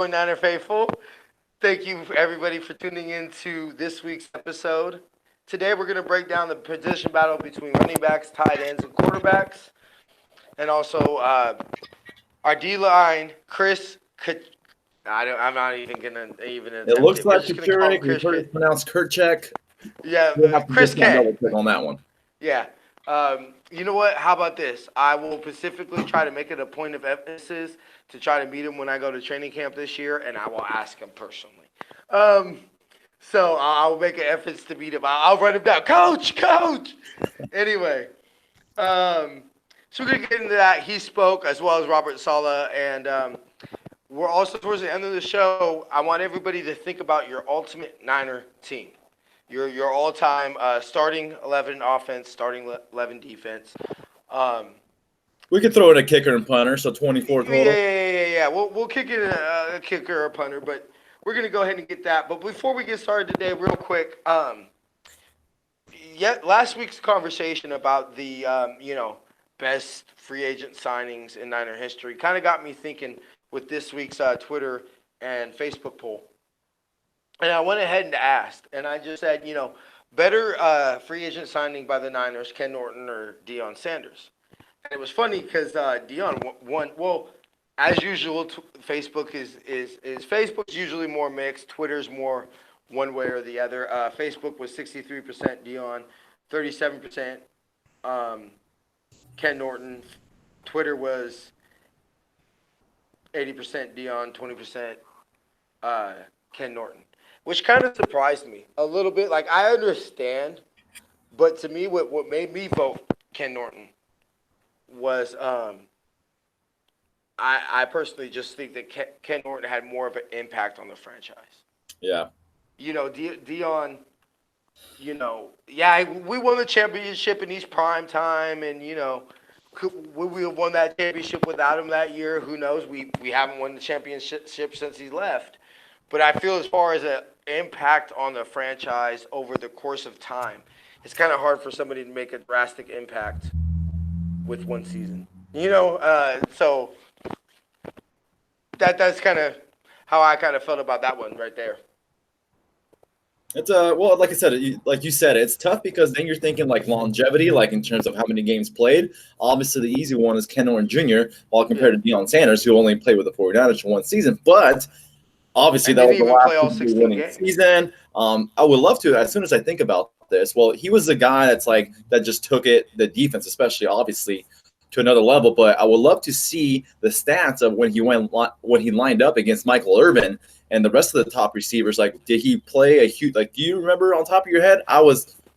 Niner faithful. Thank you, everybody, for tuning in to this week's episode. Today, we're going to break down the position battle between running backs, tight ends, and quarterbacks, and also our D line, Chris. I'm not even gonna even It attempt looks it. We're like just gonna call him Kachurik. We've Chris heard K. it pronounced Kurchek. Yeah, We'll have to Chris just not K. double click on that one. Yeah. You know what? How about this? I will specifically try to make it a point of emphasis to try to meet him when I go to training camp this year, and I will ask him personally. Um, so I'll make an effort to meet him. I'll run him down, Coach. Anyway, so we're gonna get into that. He spoke as well as Robert Sala, and we're also towards the end of the show. I want everybody to think about your ultimate Niner team. Your all-time starting 11 offense, starting 11 defense. Um, We could throw in a kicker and punter, so 24 total. yeah. We'll kick in a kicker or a punter, but we're gonna go ahead and get that. But before we get started today, real quick, last week's conversation about the best free agent signings in Niner history kind of got me thinking with this week's Twitter and Facebook poll. And I went ahead and asked, and I just said, better free agent signing by the Niners, Ken Norton or Deion Sanders. And it was funny because Deion won. Well, as usual, Facebook is Facebook's usually more mixed. Twitter's more one way or the other. Facebook was 63% Deion, 37% Ken Norton. Twitter was 80% Deion, 20% Ken Norton, which kind of surprised me a little bit. Like, I understand, but to me, what made me vote Ken Norton was I personally just think that Ken Norton had more of an impact on the franchise. Yeah. Deion, we won the championship in his prime time, and, would we have won that championship without him that year? Who knows? We haven't won the championship since he left. But I feel as far as an impact on the franchise over the course of time, it's kind of hard for somebody to make a drastic impact with one season. So that's kind of how I kind of felt about that one right there. It's well, like I said, like you said, it's tough because then you're thinking like longevity, like in terms of how many games played. Obviously, the easy one is Ken Norton Jr., while compared to Deion Sanders, who only played with the 49ers for one season. But obviously, that was the last winning season. I would love to, as soon as I think about this, well, he was the guy that just took the defense, especially, obviously, to another level. But I would love to see the stats of when he lined up against Michael Irvin and the rest of the top receivers. Like, did he play a huge? Like, do you remember on top of your head? I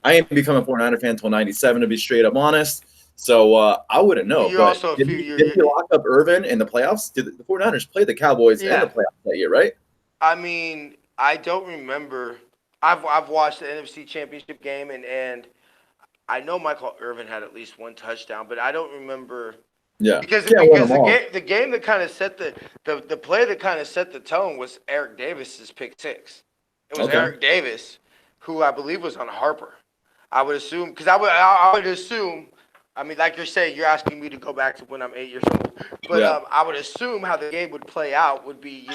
ain't become a 49er fan until '97, to be straight up honest. So I wouldn't know. But did he lock up Irvin in the playoffs? Did the 49ers play the Cowboys in the playoffs that year, right? I mean, I don't remember. I've watched the NFC Championship game, and I know Michael Irvin had at least one touchdown, but I don't remember. Yeah, because the game that kind of set the play that kind of set the tone was Eric Davis's pick six. It was Eric Davis, who I believe was on Harper. I would assume, because I would assume. I mean, like you're saying, you're asking me to go back to when I'm 8 years old, but I would assume how the game would play out would be,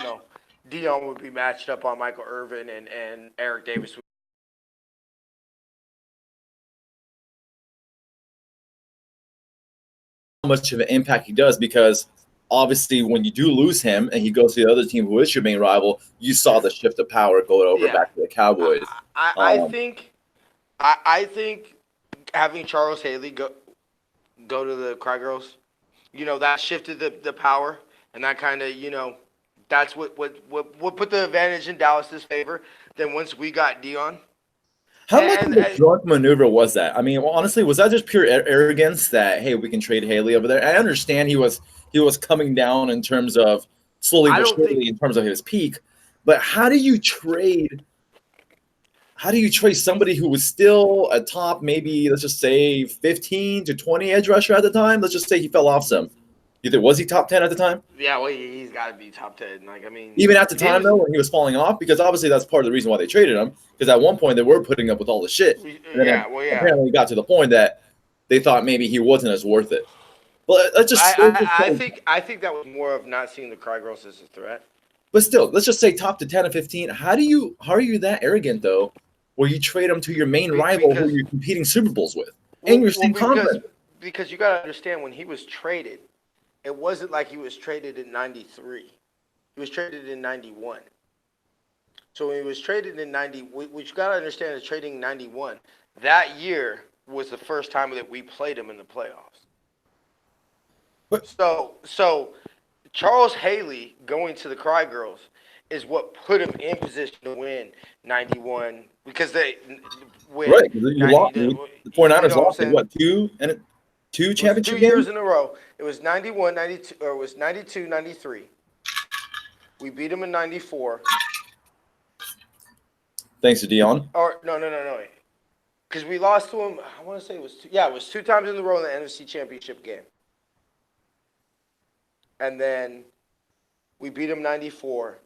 Deion would be matched up on Michael Irvin, and Eric Davis would. How much of an impact he does, because obviously when you do lose him and he goes to the other team who is your main rival, you saw the shift of power going over back to the Cowboys. I think having Charles Haley go to the Cry Girls, that shifted the power, and that kind of, that's what put the advantage in Dallas's favor. Then once we got Deion. How much of a drunk maneuver was that? I mean, honestly, was that just pure arrogance that, hey, we can trade Haley over there? I understand he was coming down in terms of slowly but surely in terms of his peak, but how do you trade somebody who was still a top, maybe let's just say 15 to 20 edge rusher at the time? Let's just say he fell off some. Was he top 10 at the time? Yeah, well, he's got to be top 10. Even at the time, though, when he was falling off, because obviously that's part of the reason why they traded him. Because at one point they were putting up with all the shit. Apparently, it got to the point that they thought maybe he wasn't as worth it. But let's just. I think that was more of not seeing the Cry Girls as a threat. But still, let's just say top to 10 or 15. How are you that arrogant though, where you trade him to your main rival who Because you're competing Super Bowls with in well, your well same conference? because you got to understand when he was traded, it wasn't like he was traded in '93. He was traded in '91. So when he was traded in '90, what you got to understand is trading in '91. That year was the first time that we played him in the playoffs. But So Charles Haley going to the Cry Girls is what put him in position to win '91 because they when right, you 90 lost. The 49ers what I'm lost like saying. what two It was two championship games? years in a row. It was 91, 92, or it was 92, 93. We beat them in 94. Thanks to Dion. Or no. Because we lost to them, I want to say it was two, yeah, it was two times in a row in the NFC Championship game. And then we beat them 94.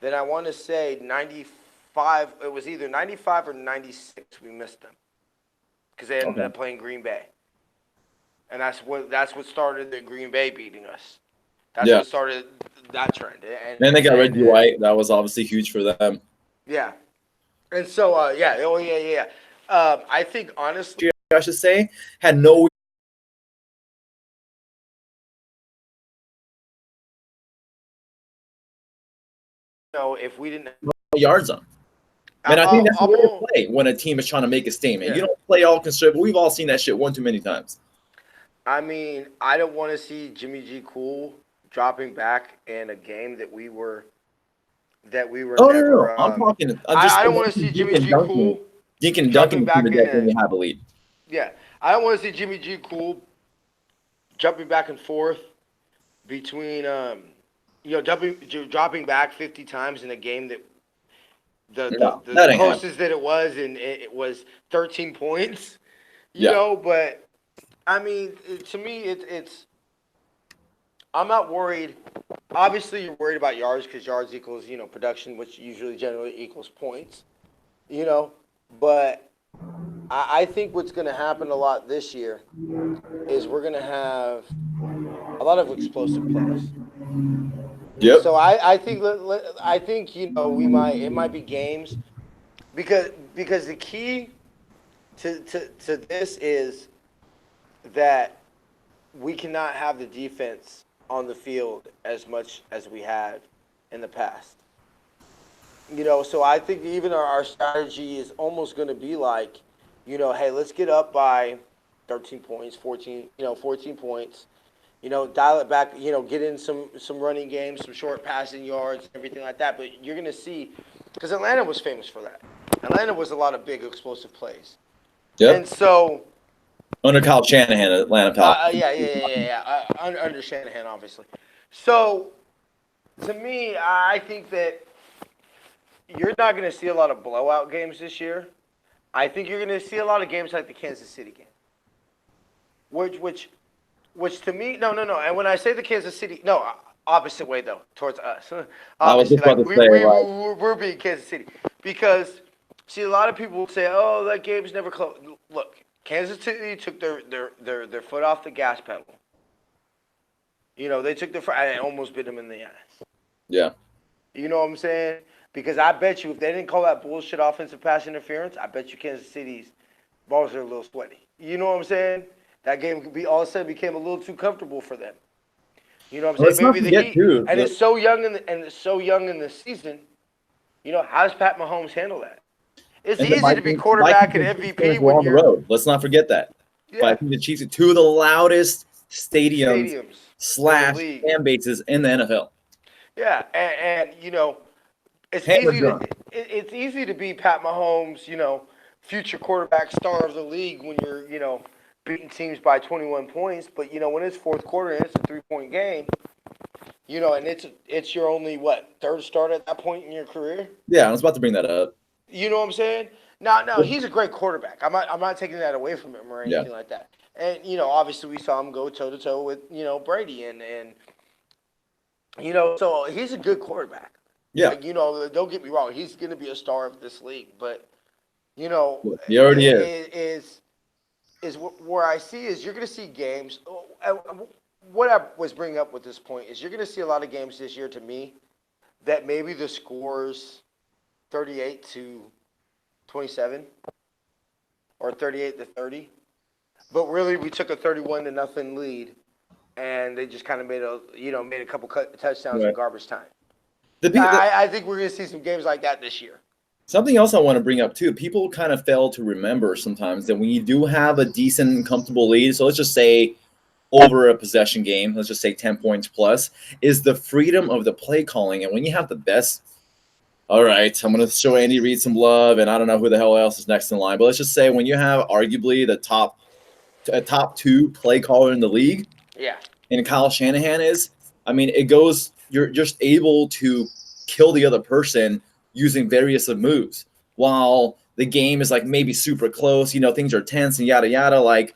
Then I want to say 95, it was either 95 or 96 we missed them. Because they ended Okay. up playing Green Bay. And that's what started the Green Bay beating us. That's Yeah. what started that trend. And they got Reggie And White. That was obviously huge for them. yeah. And so, yeah, oh, yeah. I think, honestly, I should say, had no if we didn't. yards on. And I think that's the way to play when a team is trying to make a statement. Yeah. You don't play all conservative. We've all seen that shit one too many times. I mean, I don't want to see Jimmy G. Cool dropping back in a game that we were Oh never. no. I'm talking. I don't want to see Jimmy G. Cool Dink and jumping dunking back the in deck when it. you have a lead. Yeah, I don't want to see Jimmy G. Cool jumping back and forth between dropping back 50 times in a game that No, the that ain't closest that it was, and it was 13 points. Yeah. But I mean, to me, it's. I'm not worried. Obviously, you're worried about yards because yards equals production, which usually generally equals points. You know, but I think what's going to happen a lot this year is we're going to have a lot of explosive plays. Yep. So I think it might be games because the key to this is that we cannot have the defense on the field as much as we had in the past. So I think even our strategy is almost going to be like, hey, let's get up by 13 points, 14, 14 points. Dial it back, get in some running games, some short passing yards, everything like that. But you're going to see, because Atlanta was famous for that. Atlanta was a lot of big explosive plays. Yep. And so Under Kyle Shanahan, Atlanta Falcons. yeah. Under Shanahan, obviously. So, to me, I think that you're not going to see a lot of blowout games this year. I think you're going to see a lot of games like the Kansas City game, which to me, no. And when I say the Kansas City, no, opposite way though, towards us. I was Obviously, just about like to say, we're being Kansas City because see, a lot of people will say, oh, that game's never close. Look, Kansas City took their foot off the gas pedal. They took their foot and almost bit them in the ass. yeah. You know what I'm saying? Because I bet you if they didn't call that bullshit offensive pass interference, I bet you Kansas City's balls are a little sweaty. You know what I'm saying? That game could be all of a sudden became a little too comfortable for them. You know what I'm saying? Maybe the Heat, and it's so young in the season. How does Pat Mahomes handle that? It's easy to be quarterback and MVP when on the you're road. Let's not forget that. Yeah. But I think the Chiefs are two of the loudest stadiums in / the league. fan bases in the NFL. Yeah, and it's Hammer easy drum. it's easy to be Pat Mahomes, future quarterback star of the league when you're, beating teams by 21 points. But when it's fourth quarter and it's a 3-point game, and it's your only third start at that point in your career. Yeah, I was about to bring that up. You know what I'm saying? No, he's a great quarterback. I'm not taking that away from him or anything like that. And obviously we saw him go toe to toe with Brady and so he's a good quarterback. Yeah. Like, don't get me wrong, he's going to be a star of this league, but he already is where I see is you're going to see games. what I was bringing up with this point is you're going to see a lot of games this year to me that maybe the scores 38 to 27 or 38 to 30, but really we took a 31 to nothing lead and they just kind of made a couple touchdowns in Right. garbage time. The I think we're going to see some games like that this year. Something else I want to bring up too, people kind of fail to remember sometimes that when you do have a decent, comfortable lead, so let's just say over a possession game, let's just say 10 points plus, is the freedom of the play calling. And when you have the best, all right, I'm going to show Andy Reid some love, and I don't know who the hell else is next in line, but let's just say when you have arguably the top two play caller in the league, Yeah. and Kyle Shanahan is, I mean, it goes, you're just able to kill the other person using various of moves while the game is like maybe super close, things are tense and yada yada. Like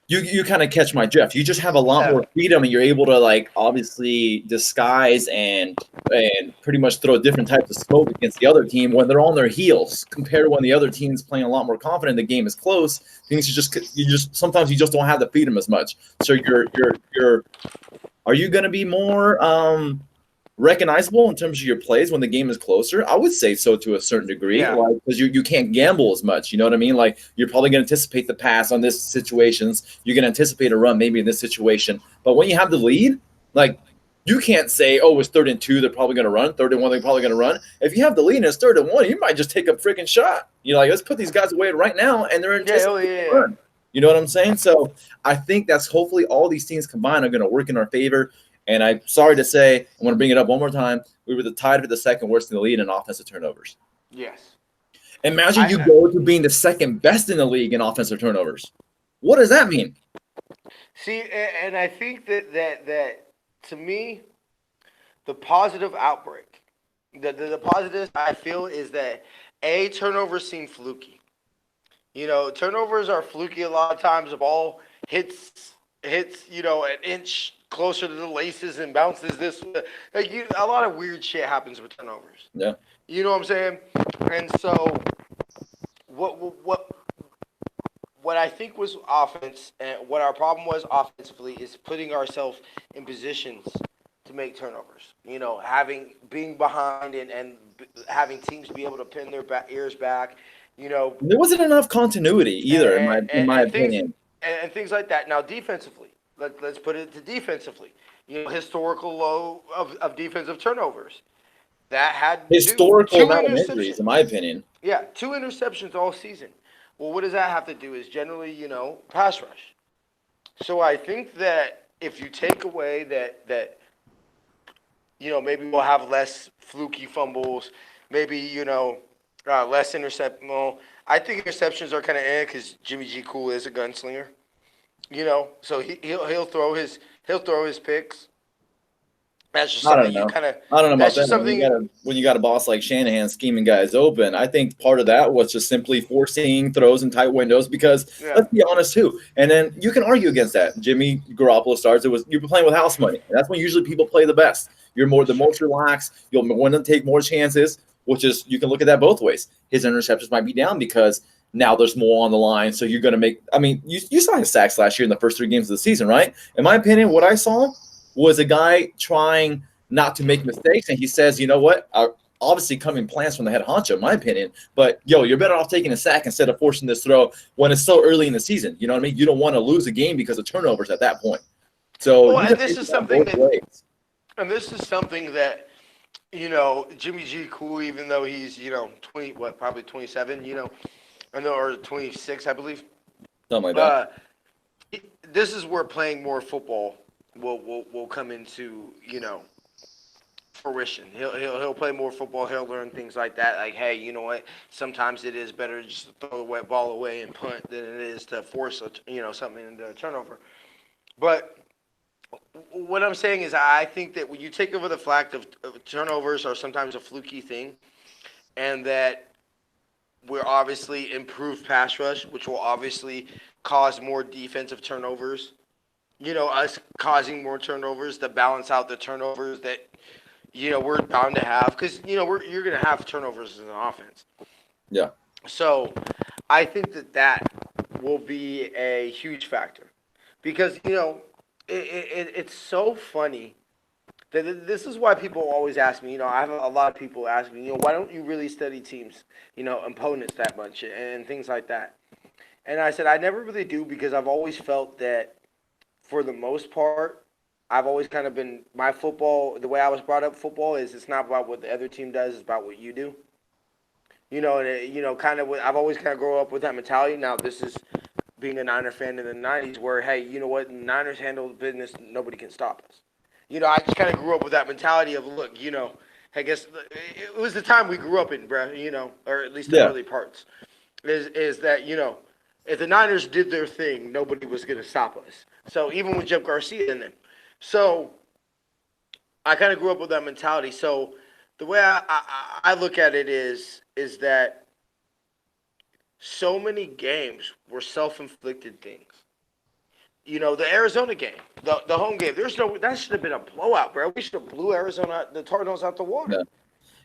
you kind of catch my drift. You just have a lot more freedom and you're able to like obviously disguise and pretty much throw different types of smoke against the other team when they're on their heels compared to when the other team's playing a lot more confident, the game is close. Things you just sometimes you just don't have the freedom as much. So you're are you going to be more recognizable in terms of your plays when the game is closer? I would say so to a certain degree, Yeah. like because you can't gamble as much. You know what I mean? Like you're probably going to anticipate the pass on this situations. You're going to anticipate a run maybe in this situation. But when you have the lead, like you can't say, oh, it's 3rd and 2, they're probably going to run. 3rd and 1, they're probably going to run. If you have the lead and it's 3rd and 1, you might just take a freaking shot. Like let's put these guys away right now, and they're anticipating a run. You know what I'm saying? So I think that's hopefully all these teams combined are going to work in our favor. And I'm sorry to say, I'm going to bring it up one more time. We were tied for the second worst in the league in offensive turnovers. Yes. Imagine you go to being the second best in the league in offensive turnovers. What does that mean? See, and I think that to me, the positive outbreak, the positives I feel is that turnovers seem fluky. Turnovers are fluky a lot of times. The ball hits, an inch closer to the laces and bounces this way. A lot of weird shit happens with turnovers. Yeah. You know what I'm saying? And so, what I think was offense, and what our problem was offensively, is putting ourselves in positions to make turnovers. Being behind and having teams be able to pin their ears back. There wasn't enough continuity either, in my opinion. And things like that. Now, defensively, let's put it to defensively. Historical low of defensive turnovers. That had historical two amount of interceptions. injuries, in my opinion. Yeah, 2 interceptions all season. Well, what does that have to do? Is generally, pass rush. So I think that if you take away that maybe we'll have less fluky fumbles, maybe less intercept. Well, I think interceptions are kind of because Jimmy G. Cool is a gunslinger. So he'll throw his picks. That's just something you kind of. I don't know That's about just that. something. When you got a boss like Shanahan scheming guys open, I think part of that was just simply forcing throws in tight windows because let's be honest too. And then you can argue against that. Jimmy Garoppolo starts. You're playing with house money. That's when usually people play the best. You're the most relaxed. You'll want to take more chances, which is you can look at that both ways. His interceptions might be down because now there's more on the line. So you're going to make. I mean, you saw his sacks last year in the first 3 games of the season, right? In my opinion, what I saw was a guy trying not to make mistakes, and he says, you know what? Obviously, coming plans from the head honcho, in my opinion. But you're better off taking a sack instead of forcing this throw when it's so early in the season. You know what I mean? You don't want to lose a game because of turnovers at that point. So, This is something that Jimmy G. Cool, even though he's 20, probably 27, or 26, I believe. Something like that. This is where playing more football will come into fruition. He'll play more football. He'll learn things like that. Like, hey, you know what? Sometimes it is better just to throw the wet ball away and punt than it is to force something into a turnover. But what I'm saying is, I think that when you take over the fact of turnovers are sometimes a fluky thing, and that we're obviously improved pass rush, which will obviously cause more defensive turnovers. Us causing more turnovers to balance out the turnovers that we're bound to have, because you're going to have turnovers as an offense. Yeah. So I think that will be a huge factor, because it's so funny. This is why people always ask me. I have a lot of people ask me, why don't you really study teams, opponents that much and things like that. And I said I never really do because I've always felt that for the most part, I've always kind of been my football. The way I was brought up, football is it's not about what the other team does; it's about what you do. Kind of. I've always kind of grown up with that mentality. Now this is being a Niner fan in the '90s, where hey, you know what, the Niners handle the business, nobody can stop us. I just kind of grew up with that mentality of look, I guess it was the time we grew up in, bro. Or at least the Yeah. early parts. Is that if the Niners did their thing, nobody was going to stop us. So even with Jeff Garcia in them, so I kind of grew up with that mentality. So the way I look at it is that so many games were self-inflicted things. The Arizona game, the home game. That should have been a blowout, bro. We should have blew the Cardinals out the water. Yeah.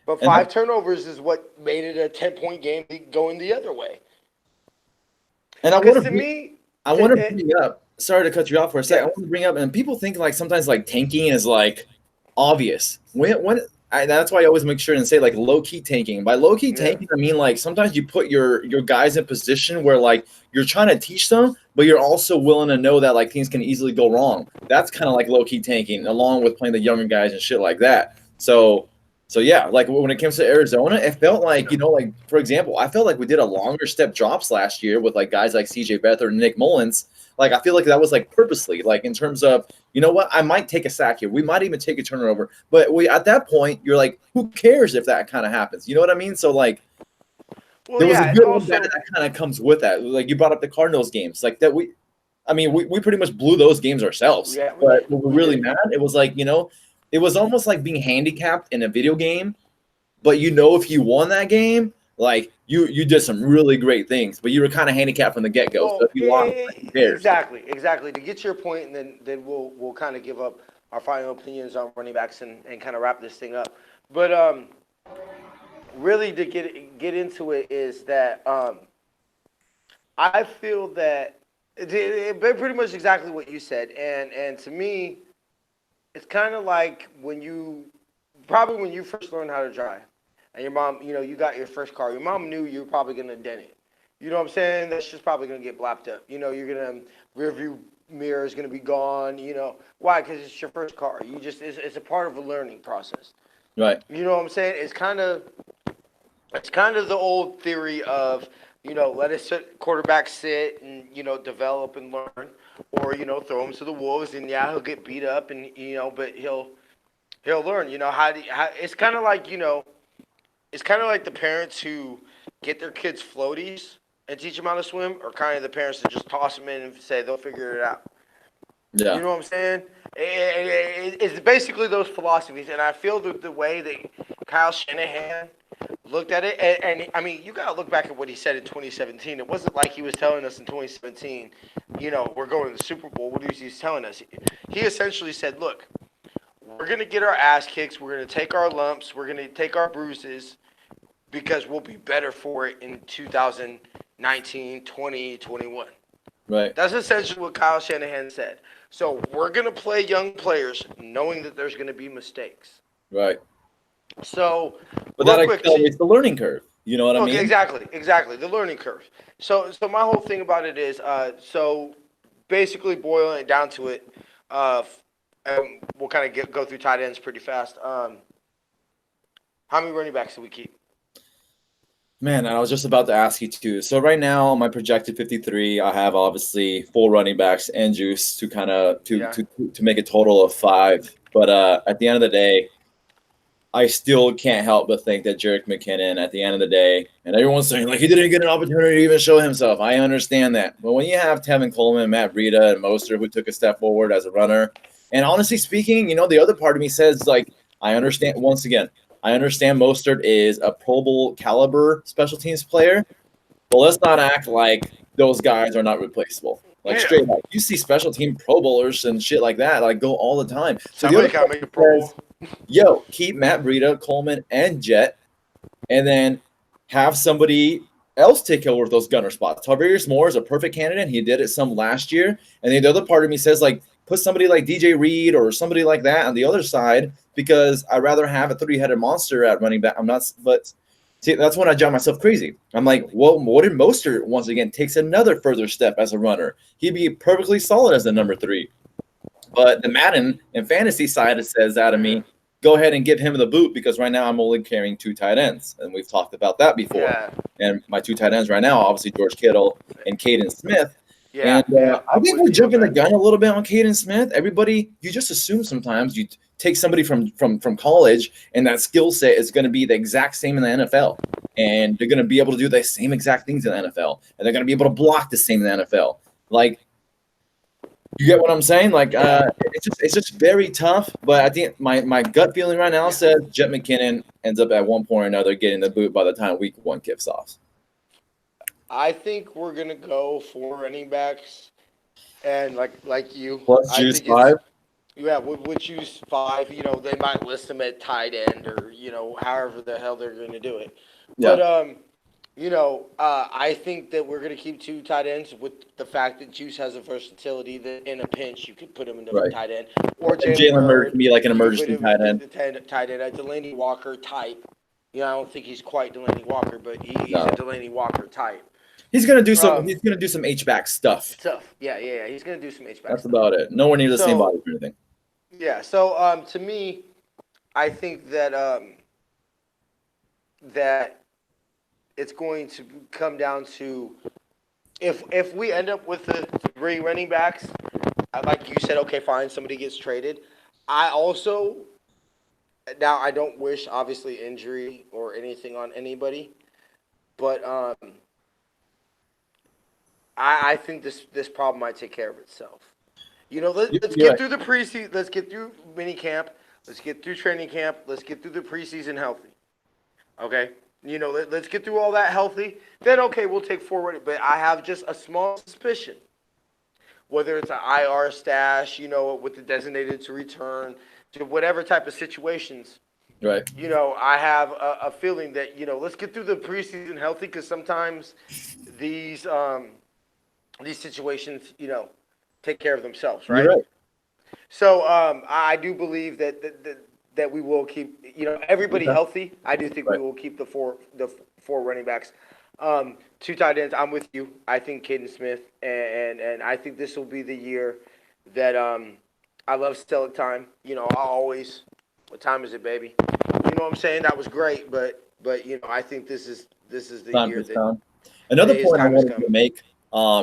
But And five turnovers is what made it a 10-point game going the other way. and Because to me, I want to bring up. Sorry to cut you off for a second. I want to bring up, and people think like sometimes like tanking is like obvious. That's why I always make sure and say like low key tanking. By low key yeah. tanking, I mean like sometimes you put your guys in position where like you're trying to teach them, but you're also willing to know that like things can easily go wrong. That's kind of like low key tanking, along with playing the younger guys and shit like that. So yeah, like when it comes to Arizona, it felt like, like for example, I felt like we did a longer step drops last year with like guys like CJ Beathard and Nick Mullins. Like I feel like that was like purposely, like in terms of, what, I might take a sack here. We might even take a turnover. But at that point, you're like, who cares if that kind of happens? You know what I mean? So like Well, there was a yeah, and good and bad also, that kind of comes with that. Like you brought up the Cardinals games. Like that we pretty much blew those games ourselves. yeah, we But did, we were we really did. mad. It was like, it was almost like being handicapped in a video game. But if you won that game, like you did some really great things. But you were kind of handicapped from the get go. So Well, if you lost, like, who cares? exactly. To get to your point, and then we'll kind of give up our final opinions on running backs and kind of wrap this thing up. But really to get into it is that I feel that pretty much exactly what you said, and to me, it's kind of like when you first learned how to drive, and your mom, you got your first car. Your mom knew you were probably gonna dent it. You know what I'm saying? That's just probably gonna get blapped up. You're gonna rear view mirror is gonna be gone. Why? Because it's your first car. It's a part of a learning process. Right. You know what I'm saying? It's kind of the old theory of let us quarterback sit and develop and learn, or throw him to the wolves and yeah he'll get beat up and but he'll learn. It's kind of like it's kind of like the parents who get their kids floaties and teach them how to swim, or kind of the parents that just toss them in and say they'll figure it out. You Yeah. know what I'm saying? It's basically those philosophies, and I feel the way that Kyle Shanahan looked at it, and I mean, you got to look back at what he said in 2017. It wasn't like he was telling us in 2017, we're going to the Super Bowl. What was he telling us? He essentially said, look, we're going to get our ass kicks. We're going to take our lumps. We're going to take our bruises because we'll be better for it in 2019, 20, 21. Right. That's essentially what Kyle Shanahan said. So we're going to play young players knowing that there's going to be mistakes. Right. So, But real that quick, accelerates the learning curve. You know what I okay, mean? exactly, the learning curve. So my whole thing about it is, so basically boiling it down to it, and we'll kind of go through tight ends pretty fast. How many running backs do we keep? Man, I was just about to ask you too. So right now, my projected 53, I have obviously 4 running backs and juice to kind of Yeah. to make a total of 5. But at the end of the day, I still can't help but think that Jerick McKinnon, at the end of the day, and everyone's saying like he didn't get an opportunity to even show himself. I understand that, but when you have Tevin Coleman, Matt Breida, and Mostert who took a step forward as a runner, and honestly speaking, the other part of me says like I understand. Once again, I understand Mostert is a Pro Bowl caliber special teams player, but let's not act like those guys are not replaceable. Like Yeah. straight up, you see special team Pro Bowlers and shit like that like go all the time. So the Somebody other got to part make a Pro Bowl. says, yo, keep Matt Breida, Coleman, and Jet, and then have somebody else take over those gunner spots. Tavarius Moore is a perfect candidate. He did it some last year. And then the other part of me says, like, put somebody like DJ Reed or somebody like that on the other side because I'd rather have a three-headed monster at running back. I'm not, but see, that's when I drive myself crazy. I'm like, well, what if Mostert once again takes another further step as a runner? He'd be perfectly solid as the number 3. But the Madden and fantasy side says that to me, go ahead and give him the boot because right now I'm only carrying 2 tight ends, and we've talked about that before. Yeah. And my 2 tight ends right now, obviously George Kittle and Caden Smith. Yeah. And Yeah. I I'm think with we're you on jumping the that. gun a little bit on Caden Smith. Everybody, you just assume sometimes you take somebody from college and that skill set is going to be the exact same in the NFL. And they're going to be able to do the same exact things in the NFL. And they're going to be able to block the same in the NFL. Like, you get what I'm saying? Like, it's just very tough. But I think my gut feeling right now says Jet McKinnon ends up at one point or another getting the boot by the time week 1 kicks off. I think we're gonna go 4 running backs, and like you, Plus I juice think it's 5. yeah. We'll choose 5. They might list them at tight end or however the hell they're gonna do it. Yeah. But I think that we're gonna keep 2 tight ends with the fact that Juice has a versatility that in a pinch you could put him in the Right. tight end or And Jalen Jalen Hurd can be like an you could put emergency him in tight end. the tight end, a Delaney Walker type. I don't think he's quite Delaney Walker, but he's No. a Delaney Walker type. He's gonna do some. He's gonna do some H-back stuff. Tough. Yeah. He's gonna do some H back That's stuff. about it. Nowhere near the same So body or anything. yeah. So to me, I think that it's going to come down to if we end up with the 3 running backs, like you said, okay, fine, somebody gets traded. I also now I don't wish obviously injury or anything on anybody, but I think this problem might take care of itself. Let's You're get right. through the preseason. Let's get through mini camp. Let's get through training camp. Let's get through the preseason healthy. Okay. Let's get through all that healthy. Then okay, we'll take forward. But I have just a small suspicion, whether it's an IR stash, with the designated to return, to whatever type of situations. Right. I have a feeling that let's get through the preseason healthy because sometimes these situations take care of themselves, right? You're right. So I do believe that we will keep everybody Okay. healthy. I do think we Right. will keep the four running backs. 2 tight ends. I'm with you. I think Caden Smith and I think this will be the year that I love Select Time. I always what time is it, baby? You know what I'm saying? That was great, but I think this is the Time year has that come. Another his point I time has wanted come. to make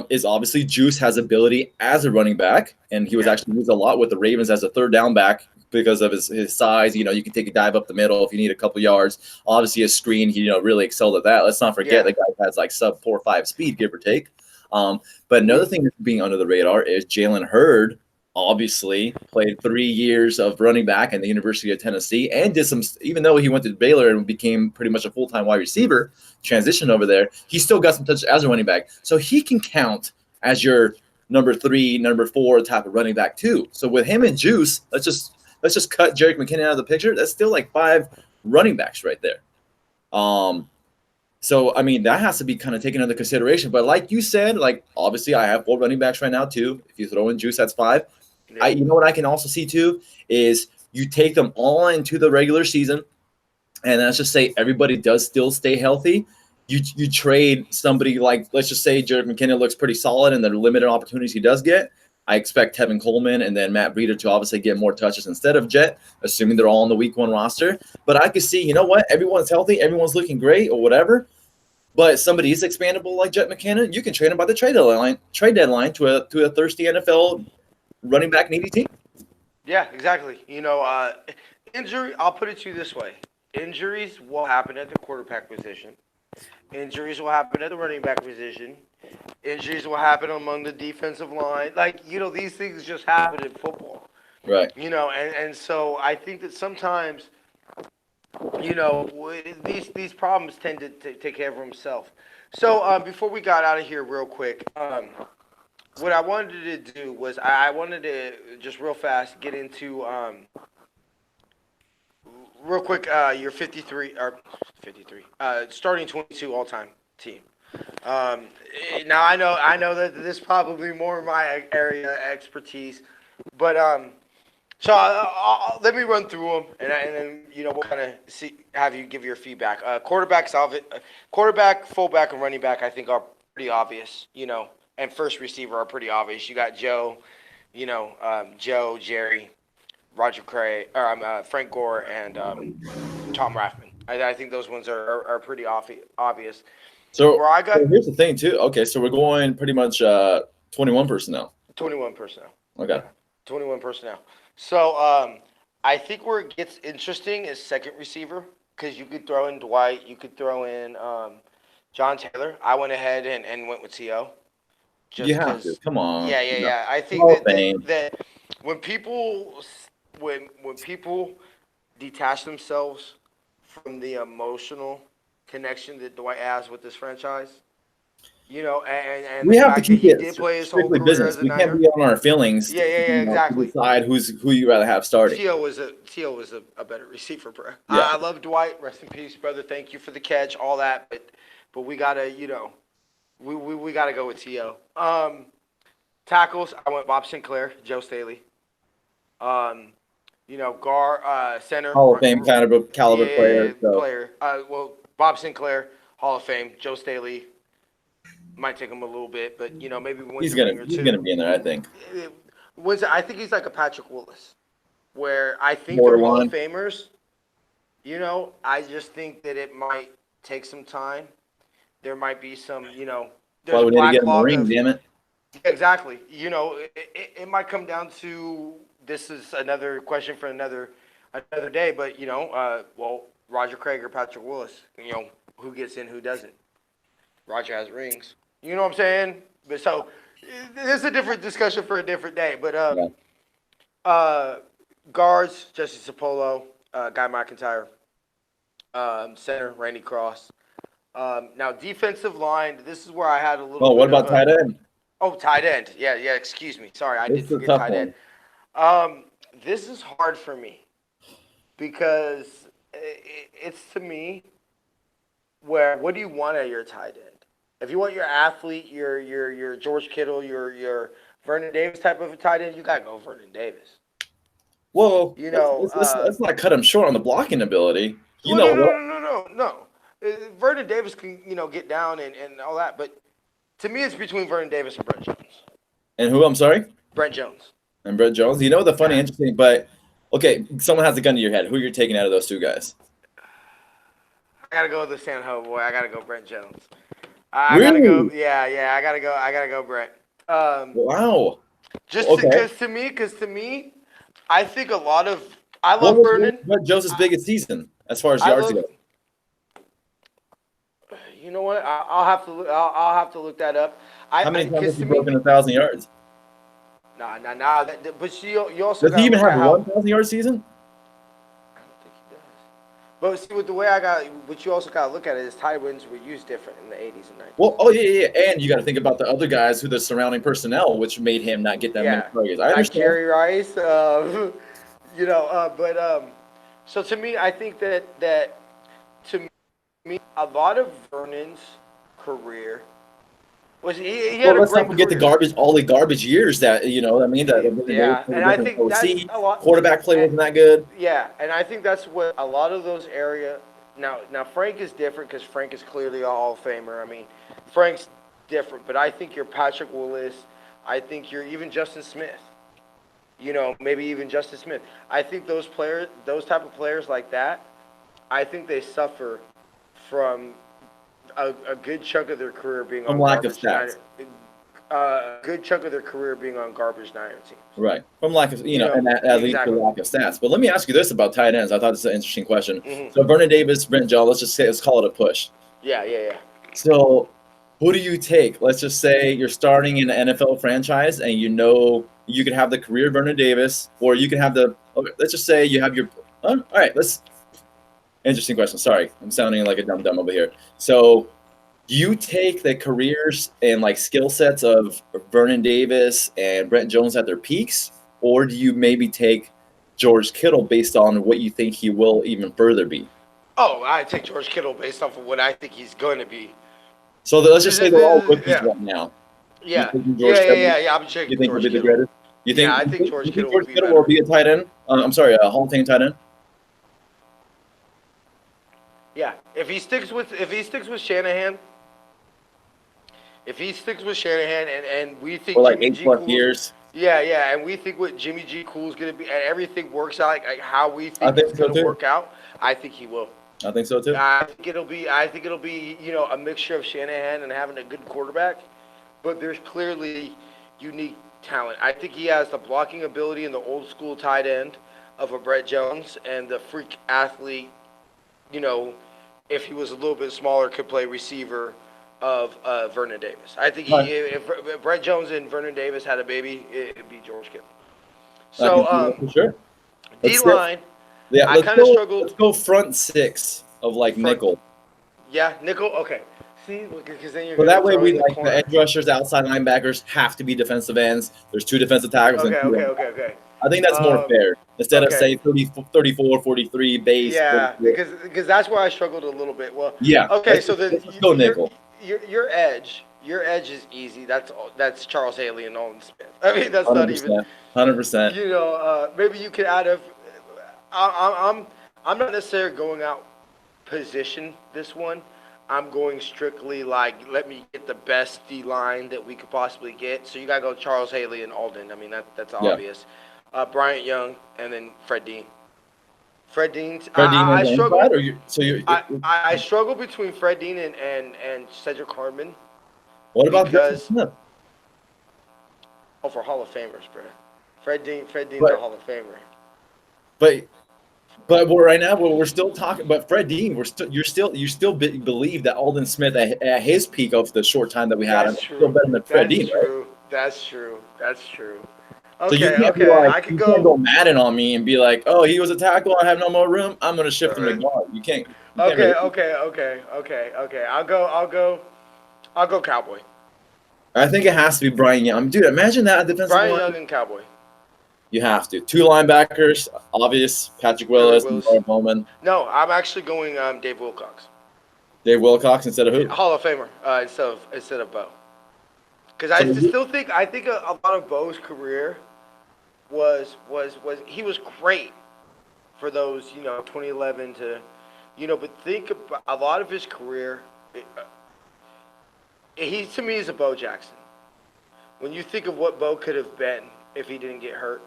is obviously Juice has ability as a running back, and he was Yeah. actually used a lot with the Ravens as a third down back because of his size. You can take a dive up the middle if you need a couple yards. Obviously, his screen, he really excelled at that. Let's not forget Yeah. the guy has like sub 4.5 speed, give or take. But another thing that's being under the radar is Jalen Hurd. Obviously, played 3 years of running back at the University of Tennessee, and did some. Even though he went to Baylor and became pretty much a full-time wide receiver, transitioned over there, he still got some touch as a running back, so he can count as your number 3, number 4 type of running back too. So with him and Juice, let's just cut Jerick McKinnon out of the picture. That's still like 5 running backs right there. So I mean that has to be kind of taken into consideration. But like you said, like obviously I have 4 running backs right now too. If you throw in Juice, that's 5. Yeah. You know what I can also see too is you take them all into the regular season, and let's just say everybody does still stay healthy. You trade somebody like, let's just say Jared McKinnon looks pretty solid and the limited opportunities he does get. I expect Tevin Coleman and then Matt Breida to obviously get more touches instead of Jet, assuming they're all on the week 1 roster. But I could see, you know what, everyone's healthy, everyone's looking great or whatever. But somebody is expandable like Jet McKinnon, you can trade him by the trade deadline to a thirsty NFL running back needy team. Yeah, exactly. Injury. I'll put it to you this way: injuries will happen at the quarterback position. Injuries will happen at the running back position. Injuries will happen among the defensive line. These things just happen in football. Right. And so I think that sometimes, these problems tend to take care of themselves. So before we got out of here, real quick, what I wanted to do was I wanted to just real fast get into real quick your 53 starting 22 all time team. Now I know that this is probably more my area of expertise, But so let me run through them, and then we'll kind of have you give your feedback. Quarterback, fullback, and running back I think are pretty obvious. And first receiver are pretty obvious. You got Joe, Joe, Jerry, Roger Cray, or Frank Gore, and Tom Rathman. I think those ones are pretty obvious. So, Where I got so here's the thing too. Okay, so we're going pretty much 21 personnel. 21 personnel. Okay. Yeah, 21 personnel. So I think where it gets interesting is second receiver because you could throw in Dwight, you could throw in John Taylor. I went ahead and went with T.O. You have to. Come on. Yeah. I think Hall of that, Fame. that when people detach themselves from the emotional connection that Dwight has with this franchise, and We the have to fact that keep he it did play his whole strictly career business. as a We can't Niner. be on our feelings. Yeah, To exactly. decide who you rather have starting. T.O. was a better receiver, bro. Yeah. I love Dwight. Rest in peace, brother. Thank you for the catch, all that. But we gotta, we gotta go with T.O. Tackles, I went Bob Sinclair, Joe Staley. Center. Hall of Fame caliber player. So. Player. Bob Sinclair, Hall of Fame. Joe Staley, might take him a little bit, but maybe He's gonna be in there, I think. I think he's like a Patrick Willis, where I think More they're Hall one. of Famers. I just think that it might take some time. There might be some, there's Why we need to get him a backlog ring, of- damn it. Exactly. It might come down to this is another question for another day, but Roger Craig or Patrick Willis, who gets in, who doesn't. Roger has rings. You know what I'm saying? But so it's a different discussion for a different day. But guards, Jesse Sapolo, Guy McIntyre, center, Randy Cross. Now defensive line, this is where I had a little. Oh, what about tight end? Oh, tight end. Yeah. Excuse me. Sorry, I did forget tight end. This is hard for me because it's to me where what do you want at your tight end? If you want your athlete, your George Kittle, your Vernon Davis type of a tight end, you gotta go Vernon Davis. Whoa, let's not cut him short on the blocking ability. No. Vernon Davis can get down and all that, but to me it's between Vernon Davis and Brent Jones. And who? I'm sorry. Brent Jones. And Brent Jones. The funny, interesting, but okay, someone has a gun to your head. Who you're taking out of those two guys? I gotta go with the San Ho boy. I gotta go Brent Jones. Really? I gotta go. Yeah. I gotta go Brent. Wow. Just because to me, I think a lot of I love Vernon. What Jones' biggest season as far as yards go? You know what? I'll have to look. I'll have to look that up. How many times has he broken 1,000 yards? Nah. But you also does he even have a 1,000-yard season? I don't think he does. But see, with the way what you also got to look at it is tight ends were used different in the 80s and 90s. Well, yeah, and you got to think about the other guys who the surrounding personnel, which made him not get that many targets. I understand. Like Jerry Rice, so to me, I think that to me, a lot of Vernon's career was he had let's a great not forget career. all the garbage years that and I think that's a lot. Quarterback play wasn't that good. Yeah, and I think that's what a lot of those area. Now Frank is different because Frank is clearly a Hall of Famer. I mean, Frank's different, but I think you're Patrick Willis. I think you're even Justin Smith. Maybe even Justin Smith. I think those type of players like that, I think they suffer from a good chunk of their career being on lack of stats. A good chunk of their career being on garbage Niner teams. Right. From lack of, and that leads to lack of stats. But let me ask you this about tight ends. I thought this was an interesting question. Mm-hmm. So Vernon Davis, Brent Jones, let's call it a push. Yeah. So who do you take? Let's just say you're starting in an NFL franchise and you could have the career Vernon Davis, or you can have let's just say you have your, all right, interesting question. Sorry, I'm sounding like a dumb over here. So do you take the careers and skill sets of Vernon Davis and Brent Jones at their peaks, or do you maybe take George Kittle based on what you think he will even further be? Oh, I take George Kittle based off of what I think he's going to be. So let's just say they're all rookies right now. Yeah. I'm checking You think George Kittle. he'll be the greatest? You Yeah, think I think George you think Kittle will George be Kittle will better. be a tight end? I'm sorry, a Hall of Fame tight end. Yeah, if he sticks with Shanahan, if he sticks with Shanahan, and we For think like Jimmy eight G plus Cool's, years. yeah, and we think what Jimmy G Cool's gonna be, and everything works out like how we I think it's think so gonna too. work out, I think he will. I think so too. I think it'll be a mixture of Shanahan and having a good quarterback, but there's clearly unique talent. I think he has the blocking ability in the old school tight end of a Brett Jones and the freak athlete. You know, if he was a little bit smaller, could play receiver of Vernon Davis. I think Right. if Brett Jones and Vernon Davis had a baby, it'd be George Kittle. I can So see that for sure. D Let's go. line, Yeah, I kind of let's struggled go front six of like front. nickel. Yeah, nickel. Okay. See, because then you're So gonna that way throw we in the like the corner. edge rushers, outside linebackers have to be defensive ends. There's two defensive tackles and Okay, two okay, on. okay, okay. I think that's more Um, fair. Instead of okay. say 30, 34, 43 base. Yeah, 44. because that's where I struggled a little bit. Well, Yeah, okay, so then let's just go nickel. your edge is easy. That's Charles Haley and Nolan Smith. I mean, that's not even 100%. 100%. maybe you could add a. I'm not necessarily going out position this one. I'm going strictly like let me get the best D line that we could possibly get. So you gotta go Charles Haley and Alden. I mean that's Yeah. obvious. Bryant Young and then Fred Dean. Fred Dean. Fred Dean on I the struggle. inside, or you? So you? I struggle between Fred Dean and Cedric Harmon What about Justin because Smith? for Hall of Famers, bro. Fred Dean's a But Hall of Famer. but but right now we're still talking. But Fred Dean, you still believe that Alden Smith at his peak of the short time that we had him That's is still true. better than Fred That's Dean, right? true. That's true. That's true. So you Okay, can't be okay. like I could you can't go go. Madden on me and be like, oh, he was a tackle. I have no more room. I'm gonna shift him to guard. You can't. You can't Okay, really. okay, okay, okay, okay. I'll go Cowboy. I think it has to be Brian Young. Dude, imagine that defensive Brian line. Young and Cowboy. You have to. Two linebackers, obvious. Patrick Patrick Willis and Willis. Laura Bowman. No, I'm actually going Dave Wilcox, Dave Wilcox instead of who? Hall of Famer, instead of Bo. Because So I think a lot of Bo's career was he was great for those 2011 to but think about a lot of his career. He to me is a Bo Jackson. When you think of what Bo could have been if he didn't get hurt.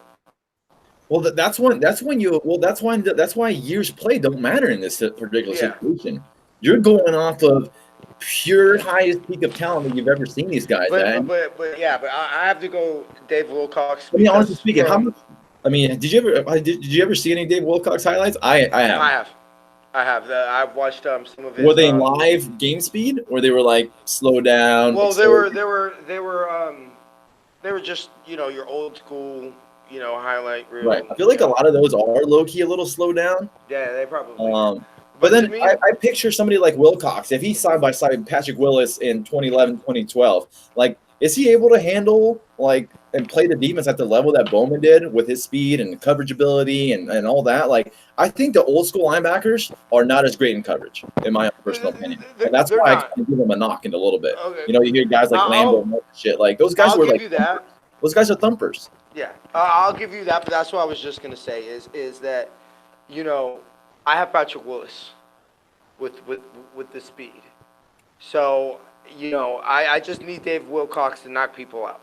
well, that's when you well that's why years play don't matter in this particular Yeah. situation. You're going off of pure highest peak of talent that you've ever seen these guys at. But I have to go Dave Wilcox I mean, honestly because speaking, how much? I mean, did you ever see any Dave Wilcox highlights? I I have. have. I've watched some of his. Were they in live game speed, or they were like slow down? Well, Exposed? they were just your old school highlight reel. Right. I feel like a lot of those are low key a little slow down. Yeah, they probably. But to then me, I picture somebody like Wilcox, if he's side by side with Patrick Willis in 2011, 2012, like, is he able to handle like and play the defense at the level that Bowman did with his speed and coverage ability and all that? Like, I think the old school linebackers are not as great in coverage, in my own personal opinion. And that's they're why I not. kind of give them a knock in a little bit. Okay. You hear guys like Lambo and all that shit. Like, those guys I'll were give like you that. those guys are thumpers. Yeah, I'll give you that. But that's what I was just gonna say is that, I have Patrick Willis with the speed. So I just need Dave Wilcox to knock people out.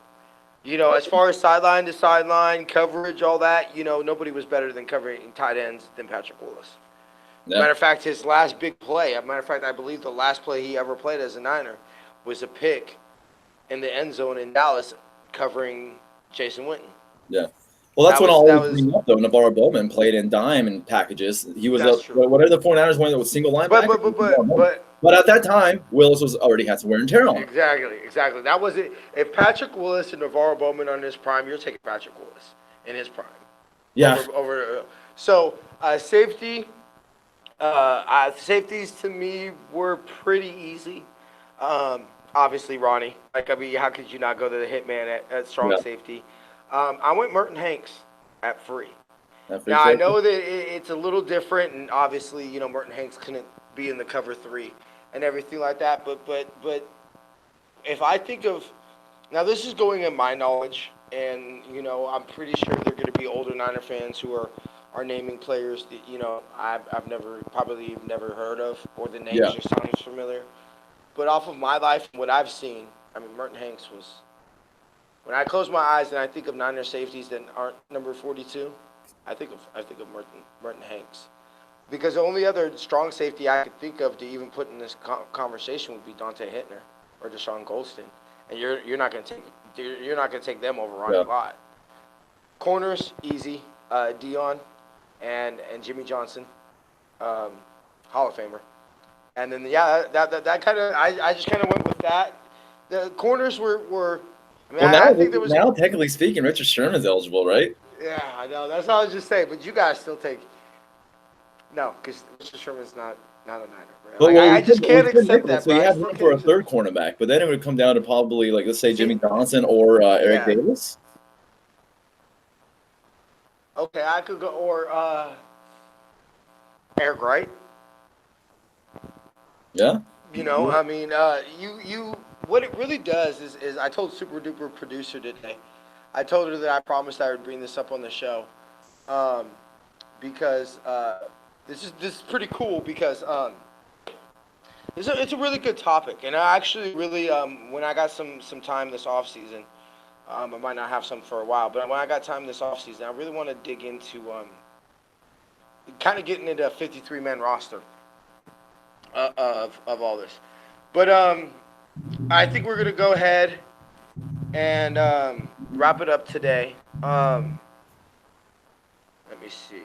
As far as sideline to sideline coverage, all that, nobody was better than covering tight ends than Patrick Willis. Yeah. Matter of fact, his last big play. Matter of fact, I believe the last play he ever played as a Niner was a pick in the end zone in Dallas, covering Jason Witten. Yeah. Well, that's That when was- all that was was- bring up though. Navarro Bowman played in dime and packages. He was That's true. whatever the 49ers went with single linebacker. But at that time, Willis was already had some wear and tear on him. Exactly. That was it. If Patrick Willis and Navarro Bowman are in his prime, you're taking Patrick Willis in his prime. Yeah. So safety. Safeties to me were pretty easy. Obviously, Ronnie. How could you not go to the hitman at strong safety? I went Merton Hanks at free. Now, I know that it's a little different, and obviously, Merton Hanks couldn't be in the cover 3 and everything like that. But if I think of, now this is going in my knowledge and I'm pretty sure they're going to be older Niner fans who are naming players that I've never heard of, or the names Yeah. just sounds familiar. But off of my life and what I've seen, I mean, Merton Hanks was. When I close my eyes and I think of Niner safeties that aren't number 42, I think of Merton Hanks. Because the only other strong safety I could think of to even put in this conversation would be Dante Hittner or Deshaun Golston, and you're not going to take them over Ronnie Yeah. Lott. Corners easy, Dion and Jimmy Johnson, um, Hall of Famer, and then that kind of I just kind of went with that. The corners were I mean Well, I think there was now technically speaking, Richard Sherman's eligible, right? yeah I know that's all I was just saying, but you guys still take no because Mr. Sherman's not a Niner. Bro. But Like well, I just we can't said accept Nichols, that, so bro. you I have still room for can't a accept. third cornerback, but then it would come down to probably like let's say See, Jimmy Johnson or Eric yeah. Davis. Okay, I could go or Eric Wright. Yeah. I mean, you. What it really does is I told Super Duper producer today. I told her that I promised I would bring this up on the show, um, because this is pretty cool because it's a really good topic, and I actually really when I got some time this off season, I might not have some for a while, but when I got time this off season, I really want to dig into kind of getting into a 53-man roster of all this. But I think we're gonna go ahead and wrap it up today. Let me see.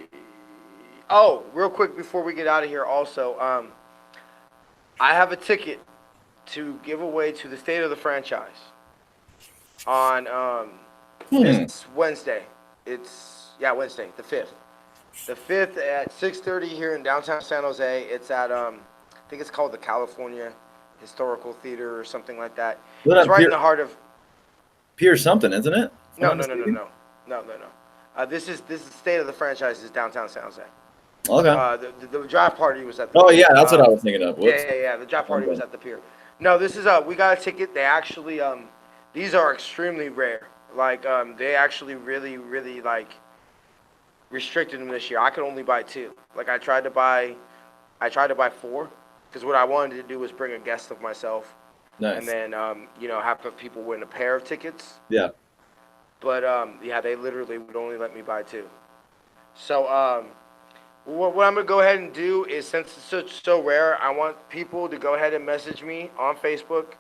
Oh, real quick before we get out of here, also, I have a ticket to give away to the State of the Franchise on this Wednesday. It's Wednesday, the 5th. The 5th at 6:30 here in downtown San Jose. It's at I think it's called the California Historical Theater or something like that. It's right in the heart of Pier something, isn't it? No. This is the State of the Franchise is downtown San Jose. Okay. The draft party was at the Oh pier. yeah, that's what I was thinking of. Whoops. Yeah. The draft party was Okay. at the pier. No, this is we got a ticket. They actually these are extremely rare. Like they actually really like restricted them this year. I could only buy two. Like I tried to buy four because what I wanted to do was bring a guest of myself Nice. and then have people win a pair of tickets. Yeah. But they literally would only let me buy two. So what I'm gonna go ahead and do is, since it's so rare, I want people to go ahead and message me on Facebook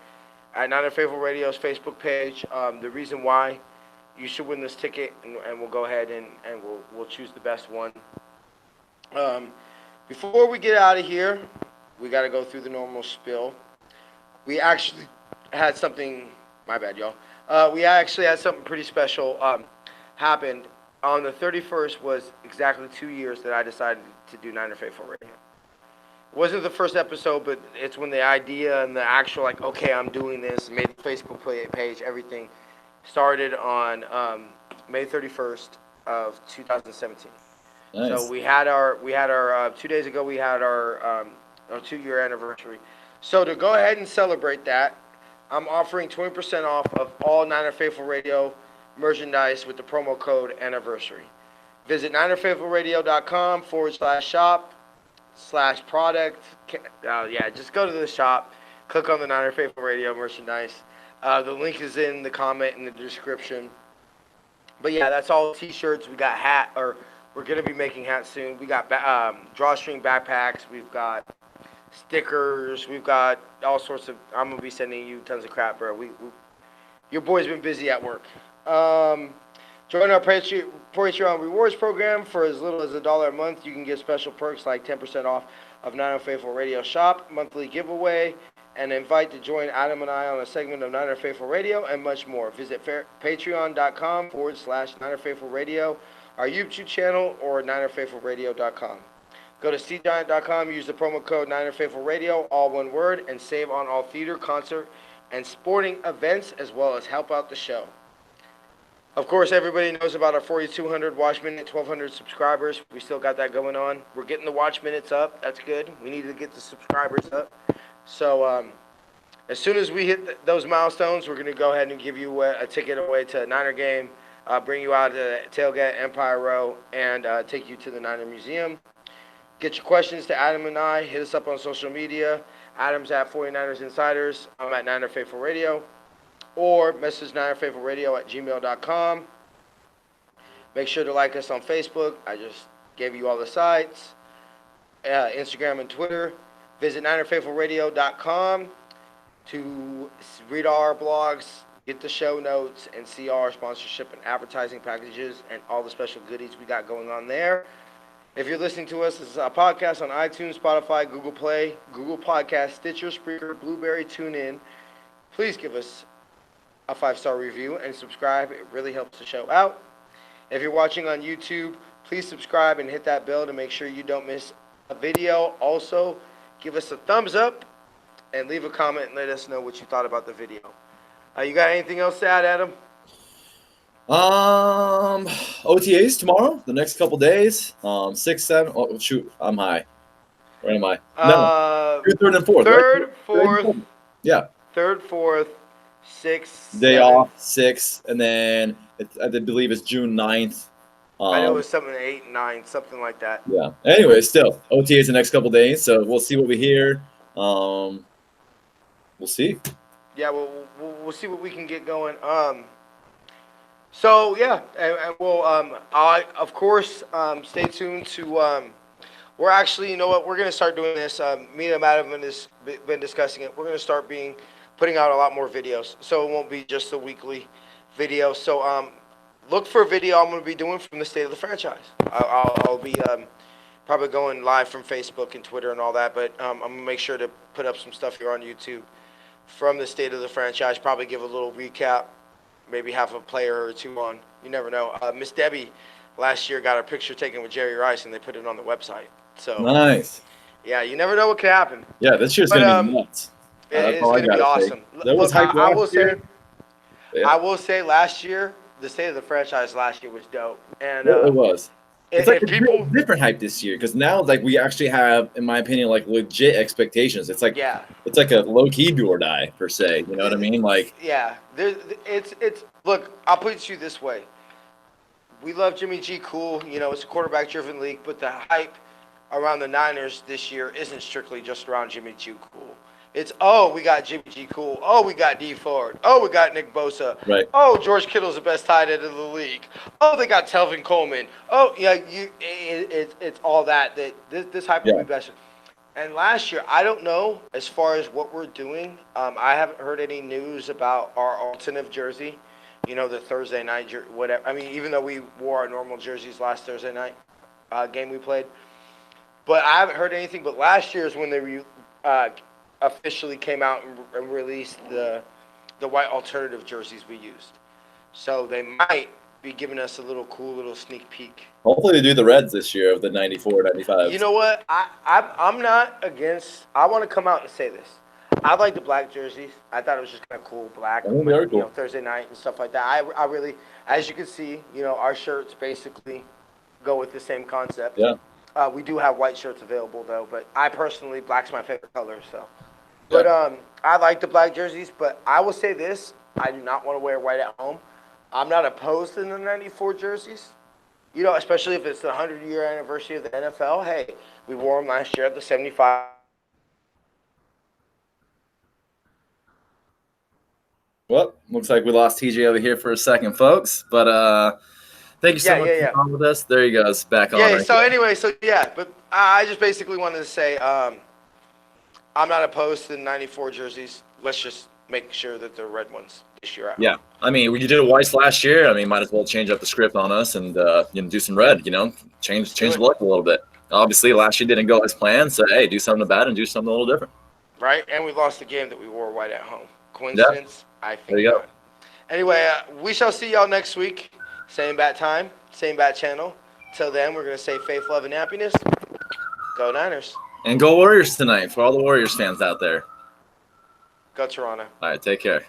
at Not a Faithful Radio's Facebook page. The reason why you should win this ticket, and we'll go ahead and we'll choose the best one. Before we get out of here, we got to go through the normal spill. We actually had something. My bad, y'all. We actually had something pretty special happened. On the 31st was exactly 2 years that I decided to do Niner Faithful Radio. It wasn't the first episode, but it's when the idea and the actual, like, okay, I'm doing this, made the Facebook page, everything, started on May 31st of 2017. Nice. So we had our 2 days ago, we had our 2-year anniversary. So to go ahead and celebrate that, I'm offering 20% off of all Niner Faithful Radio merchandise with the promo code anniversary. Visit NinerFaithfulRadio.com/shop/product. Just go to the shop, click on the Niner Faithful Radio merchandise. The link is in the comment in the description. But yeah, that's all t-shirts. We got we're going to be making hats soon. We got drawstring backpacks. We've got stickers. We've got all sorts of, I'm going to be sending you tons of crap, bro. Your boy's been busy at work. Join our Patreon rewards program for as little as $1 a month. You can get special perks like 10% off of Niner Faithful Radio shop, monthly giveaway, and invite to join Adam and I on a segment of Niner Faithful Radio, and much more. Visit patreon.com/Niner Faithful Radio, our YouTube channel, or NinerFaithfulRadio.com. Go to cgiant.com, use the promo code Niner Faithful Radio, all one word, and save on all theater, concert, and sporting events, as well as help out the show. Of course, everybody knows about our 4,200 watch minute, 1,200 subscribers. We still got that going on. We're getting the watch minutes up. That's good. We need to get the subscribers up. So, As soon as we hit those milestones, we're going to go ahead and give you a ticket away to a Niner game, bring you out to the tailgate Empire Row, and take you to the Niner Museum. Get your questions to Adam and I. Hit us up on social media. Adam's at 49ers Insiders. I'm at Niner Faithful Radio. Or message NinerFaithfulRadio@gmail.com. Make sure to like us on Facebook. I just gave you all the sites. Instagram and Twitter. Visit NinerFaithfulRadio.com to read all our blogs, get the show notes, and see all our sponsorship and advertising packages and all the special goodies we got going on there. If you're listening to us, this is a podcast on iTunes, Spotify, Google Play, Google Podcast, Stitcher, Spreaker, Blueberry, TuneIn. Please give us a 5-star review and subscribe. It really helps the show out. If you're watching on YouTube, please subscribe and hit that bell to make sure you don't miss a video. Also, give us a thumbs up and leave a comment and let us know what you thought about the video. You got anything else to add, Adam? OTAs tomorrow, the next couple days. 6, 7. Oh shoot, I'm high. Where am I? No, third and fourth. Third, right? fourth. Yeah. Third, fourth, 6th. Day 7th. off, 6, and then I believe it's June 9th. I know it was something 8 and 9, something like that. Yeah. Anyway, still OTAs the next couple days, so we'll see what we hear. We'll see. Yeah, we'll see what we can get going. So yeah, and we'll of course stay tuned to. We're actually, you know what, we're gonna start doing this. Me and Adam have been discussing it. We're gonna start putting out a lot more videos, so it won't be just a weekly video. So look for a video I'm gonna be doing from the state of the franchise. I'll be probably going live from Facebook and Twitter and all that, but I'm gonna make sure to put up some stuff here on YouTube from the state of the franchise. Probably give a little recap, maybe have a player or two on. You never know. Miss Debbie last year got her picture taken with Jerry Rice, and they put it on the website. So nice. Yeah, you never know what could happen. Yeah, this year's gonna be nuts. It's gonna be awesome. Look, I will say last year, the state of the franchise last year was dope, and it was. It's like people different hype this year because now, like, we actually have, in my opinion, like legit expectations. It's like it's like a low key do or die per se. You know what I mean? Like it's look. I'll put it to you this way: we love Jimmy G. Cool. You know, it's a quarterback driven league, but the hype around the Niners this year isn't strictly just around Jimmy G. Cool. It's, oh, we got Jimmy G. Cool. Oh, we got D. Ford. Oh, we got Nick Bosa. Right. Oh, George Kittle's the best tight end in the league. Oh, they got Telvin Coleman. Oh, yeah, it's all that this hype will be better. And last year, I don't know as far as what we're doing. I haven't heard any news about our alternative jersey. You know, the Thursday night whatever. I mean, even though we wore our normal jerseys last Thursday night game we played, but I haven't heard anything. But last year is when they officially came out and released the white alternative jerseys we used. So they might be giving us a cool little sneak peek. Hopefully they do the reds this year of the 94, 95. You know what? I'm not against. I want to come out and say this. I like the black jerseys. I thought it was just kind of cool, black. Very cool. You know, Thursday night and stuff like that. I really, as you can see, you know, our shirts basically go with the same concept. Yeah. We do have white shirts available though, but I personally, black's my favorite color. So. But I like the black jerseys, but I will say this. I do not want to wear white at home. I'm not opposed to the 94 jerseys. You know, especially if it's the 100-year anniversary of the NFL. Hey, we wore them last year at the 75. Well, looks like we lost TJ over here for a second, folks. But thank you so much for being on with us. There he goes, back on. Yeah, so anyway, but I just basically wanted to say I'm not opposed to the 94 jerseys. Let's just make sure that they're red ones this year. Yeah, I mean, you did it whites last year. I mean, might as well change up the script on us and do some red. You know, change the look a little bit. Obviously, last year didn't go as planned, so hey, do something bad and do something a little different. Right, and we lost the game that we wore white at home. Coincidence? Yeah. I think. There you go. Anyway, we shall see y'all next week. Same bat time, same bat channel. Till then, we're gonna say faith, love, and happiness. Go Niners. And go Warriors tonight for all the Warriors fans out there. Go Toronto. All right, take care.